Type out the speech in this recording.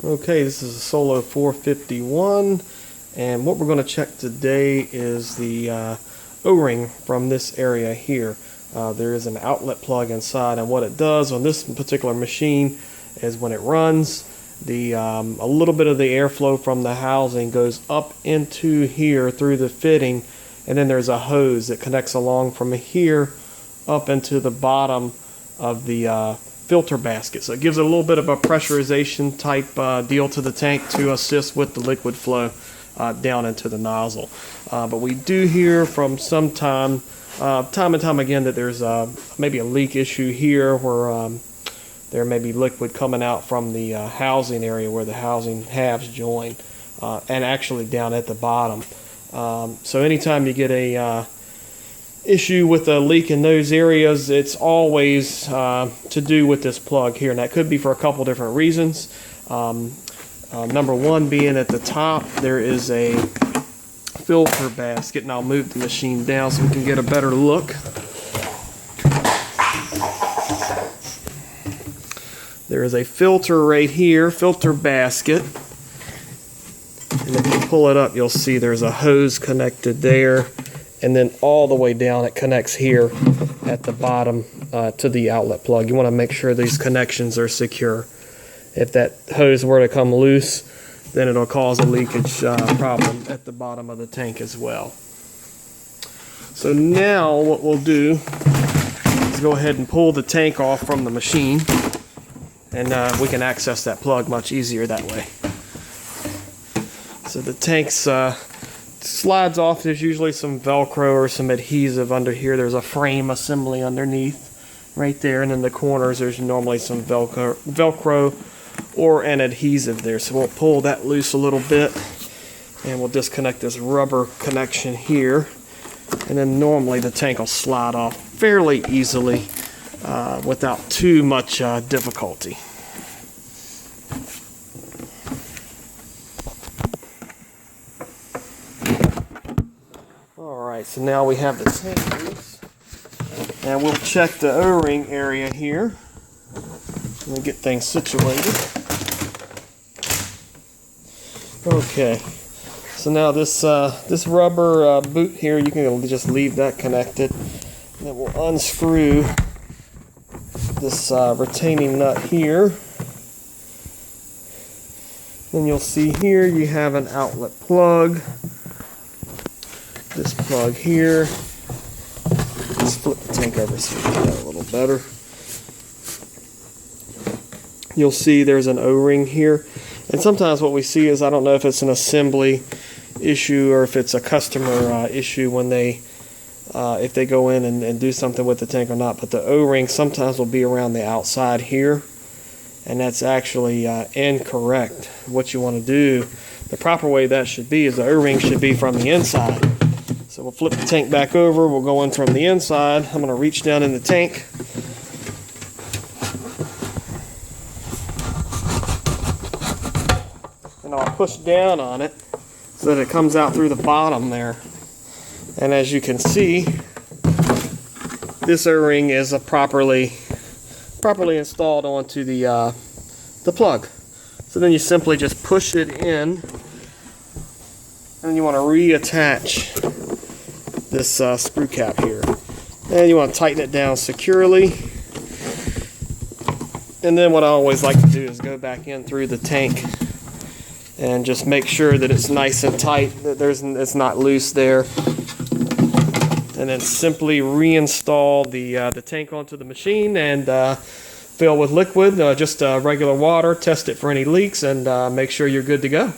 Okay, this is a Solo 451, and what we're going to check today is the O-ring from this area here. There is an outlet plug inside, and what it does on this particular machine is when it runs, a little bit of the airflow from the housing goes up into here through the fitting, and then there's a hose that connects along from here up into the bottom of the filter basket. So it gives it a little bit of a pressurization type deal to the tank to assist with the liquid flow down into the nozzle. But we do hear from time and time again that there's maybe a leak issue here where there may be liquid coming out from the housing area where the housing halves join, and actually down at the bottom. So anytime you get a issue with a leak in those areas, it's always to do with this plug here, and that could be for a couple different reasons. Number one being at the top there is a filter basket, and I'll move the machine down so we can get a better look. There is a filter right here, filter basket, and if you pull it up you'll see there's a hose connected there, and then all the way down it connects here at the bottom to the outlet plug. You want to make sure these connections are secure. If that hose were to come loose, then it'll cause a leakage problem at the bottom of the tank as well. So now what we'll do is go ahead and pull the tank off from the machine, and we can access that plug much easier that way. So the tank's slides off. There's usually some Velcro or some adhesive under here. There's a frame assembly underneath right there, and in the corners there's normally some Velcro or an adhesive there. So we'll pull that loose a little bit, and we'll disconnect this rubber connection here, and then normally the tank will slide off fairly easily without too much difficulty. Alright, so now we have the tank loose, and we'll check the O-ring area here and get things situated. Okay, so now this rubber boot here, you can just leave that connected, and then we'll unscrew this retaining nut here. Then you'll see here you have an outlet plug. This plug here. Let's flip the tank over so we can get that a little better. You'll see there's an O-ring here, and sometimes what we see is, I don't know if it's an assembly issue or if it's a customer issue when they if they go in and do something with the tank or not, but the O-ring sometimes will be around the outside here, and that's actually incorrect. What you want to do, the proper way that should be, is the O-ring should be from the inside. So we'll flip the tank back over, we'll go in from the inside. I'm going to reach down in the tank. And I'll push down on it so that it comes out through the bottom there. And as you can see, this O-ring is properly installed onto the plug. So then you simply just push it in, and you want to reattach this screw cap here, and you want to tighten it down securely. And then what I always like to do is go back in through the tank and just make sure that it's nice and tight, that it's not loose there, and then simply reinstall the tank onto the machine and fill with liquid, just regular water, test it for any leaks, and make sure you're good to go.